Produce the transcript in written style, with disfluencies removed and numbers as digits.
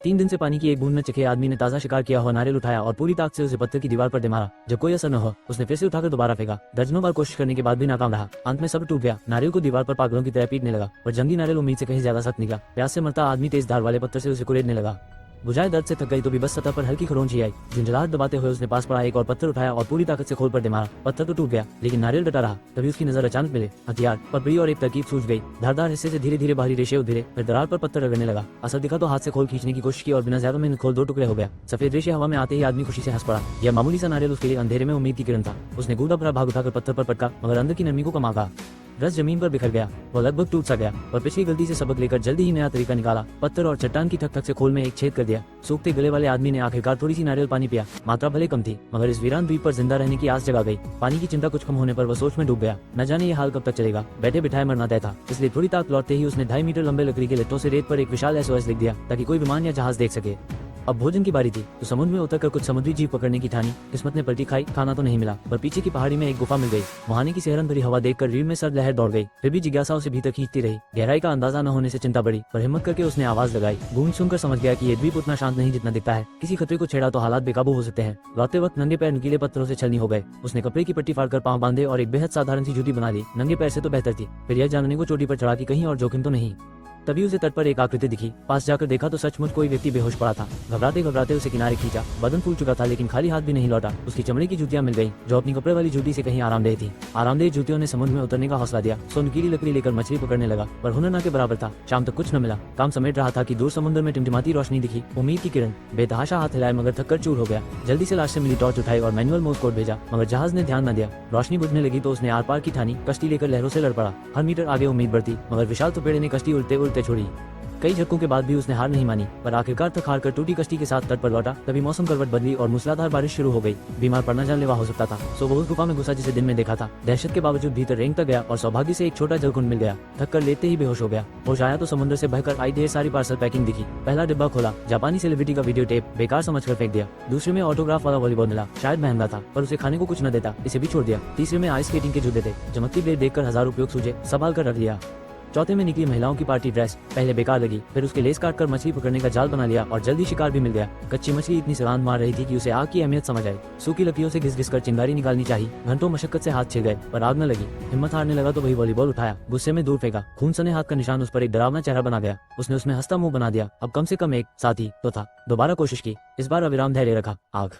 3 दिन से पानी की एक बूंद न चखे आदमी ने ताजा शिकार किया हुआ नारियल उठाया और पूरी ताकत से उसे पत्थर की दीवार पर दे मारा। जब कोई असर न हो उसने फिर से उठाकर दोबारा फेंका। दर्जनों बार कोशिश करने के बाद भी नाकाम रहा। अंत में सब टूट गया। नारियल को दीवार पर पागलों की तरह पीटने लगा और जंगली नारियल उम्मीद से कहीं ज्यादा सख्त निकला। प्यास से मरता आदमी तेज धार वाले पत्थर से उसे कुरेदने लगा। बुझाए दर्द से थक गई तो भी बस सतह पर हल्की खरोंच ही आई। झुंझलाहट दबाते हुए उसने पास पड़ा एक और पत्थर उठाया और पूरी ताकत से खोल पर दे मारा। पत्थर तो टूट गया लेकिन नारियल डटा रहा। तभी उसकी नजर अचानक मिले हथियार पपड़ी और एक तरकीब सूझ गई। धारदार हिस्से से धीरे धीरे बाहरी रेशे उधेरे, फिर दरार पर पत्थर रगड़ने लगा। असर दिखा तो हाथ से खोल खींचने की कोशिश की और बिना ज्यादा मेहनत खोल 2 टुकड़े हो गया। सफेद रेशे हवा में आते ही आदमी खुशी से हंस पड़ा। यह मामूली सा नारियल उसके लिए अंधेरे में उम्मीद की किरण था। उसने कूदा भरा भाग उठाकर पत्थर पर पटका मगर अंदर की नरमी को कमा गया। रस जमीन पर बिखर गया। वह लगभग टूट सा गया और पिछली गलती से सबक लेकर जल्दी ही नया तरीका निकाला। पत्थर और चट्टान की ठक ठक से खोल में एक छेद कर दिया। सूखते गले वाले आदमी ने आखिरकार थोड़ी सी नारियल पानी पिया। मात्रा भले कम थी मगर इस वीरान द्वीप पर जिंदा रहने की आस जगा गई। पानी की चिंता कुछ कम होने पर वह सोच में डूब गया। न जाने ये हाल कब तक चलेगा। बैठे बिठाए मरना तय था। इसलिए थोड़ी ताकत लौटते ही उसने 2.5 मीटर लंबे लकड़ी के लट्टों से रेत पर एक विशाल SOS लिख दिया ताकि कोई विमान या जहाज देख सके। अब भोजन की बारी थी तो समुद्र में उतरकर कुछ समुद्री जीव पकड़ने की ठानी। किस्मत ने पलटी खाई, खाना तो नहीं मिला पर पीछे की पहाड़ी में एक गुफा मिल गई। वहां की सेहरन भरी हवा देखकर रीढ़ में सर्द लहर दौड़ गई। फिर भी जिज्ञासा उसे भीतर खींचती रही। गहराई का अंदाजा न होने से चिंता बढ़ी पर हिम्मत करके उसने आवाज लगाई। गूंज सुनकर समझ गया कि ये द्वीप उतना शांत नहीं जितना दिखता है। किसी खतरे को छेड़ा तो हालात बेकाबू हो सकते हैं। लौटते वक्त नंगे पैर नुकीले पत्थरों से छलनी हो गए। उसने कपड़े की पट्टी फाड़कर पांव बांधे और एक बेहद साधारण सी जूती बना ली। नंगे पैर से तो बेहतर थी। फिर यह जानने को चोटी पर चढ़ा कि कहीं और जोखिम तो नहीं। तभी उसे तट पर एक आकृति दिखी। पास जाकर देखा तो सचमुच कोई व्यक्ति बेहोश पड़ा था। घबराते घबराते उसे किनारे खींचा। बदन फूल चुका था लेकिन खाली हाथ भी नहीं लौटा। उसकी चमड़े की जूतियां मिल गई जो अपनी कपड़े वाली जूती से कहीं आरामदेह थी। आरामदेह जूतियों ने समुद्र में उतरने का हौसला दिया। सो नुकीली लकड़ी लेकर मछली पकड़ने लगा पर हुनर ना के बराबर था। शाम तक कुछ न मिला। काम समेट रहा था कि दूर समुद्र में टिमटिमाती रोशनी दिखी। उम्मीद की किरण। बेतहाशा हाथ हिलाए मगर थककर चूर हो गया। जल्दी से लाश से मिली टॉर्च उठाई और मैनुअल मोड कोड भेजा मगर जहाज ने ध्यान न दिया। रोशनी बुझने लगी तो उसने आर पार की ठानी। कश्ती लेकर लहरों से लड़ पड़ा। हर मीटर आगे उम्मीद बढ़ती मगर विशाल थपेड़े ने कश्ती उल्टे उल्टे छोड़ी। कई झटकों के बाद भी उसने हार नहीं मानी पर आखिरकार थक हार कर टूटी कश्ती के साथ तट पर लौटा। तभी मौसम करवट बदली और मूसलाधार बारिश शुरू हो गई। बीमार पड़ना जानलेवा हो सकता था। सो वो उस गुफा में घुसा जिसे दिन में देखा था। दहशत के बावजूद भीतर रेंगता गया और सौभाग्य से एक छोटा जलकुंड मिल गया। थक कर लेते ही बेहोश हो गया। होश आया तो समुद्र से बहकर आई ढेर सारी पार्सल पैकिंग दिखी। पहला डिब्बा खोला, जापानी सेलिब्रिटी का वीडियो टेप बेकार समझकर फेंक दिया। दूसरे में ऑटोग्राफ वाला वॉलीबॉल मिला, शायद महंगा था पर उसे खाने को कुछ न देता, इसे भी छोड़ दिया। तीसरे में आइस स्केटिंग के जूते थे, चमकती ब्लेड देखकर 1000 उपयोग सूझे, संभाल कर रख लिया। चौथे में निकली महिलाओं की पार्टी ड्रेस, पहले बेकार लगी फिर उसके लेस काट कर मछली पकड़ने का जाल बना लिया और जल्दी शिकार भी मिल गया। कच्ची मछली इतनी सलांद मार रही थी कि उसे आग की अहमियत समझ आई। सूखी लकड़ियों से घिस घिस कर चिंगारी निकालनी चाहिए। घंटों मशक्कत से हाथ छिल गए पर आग न लगी। हिम्मत हारने लगा तो वही वॉलीबॉल उठाया, गुस्से में दूर फेंका। खून सने हाथ का निशान उस पर एक डरावना चेहरा बना गया। उसने उसमें हंसता मुंह बना दिया। अब कम से कम एक साथी तो था। दोबारा कोशिश की, इस बार अविराम धैर्य रखा। आग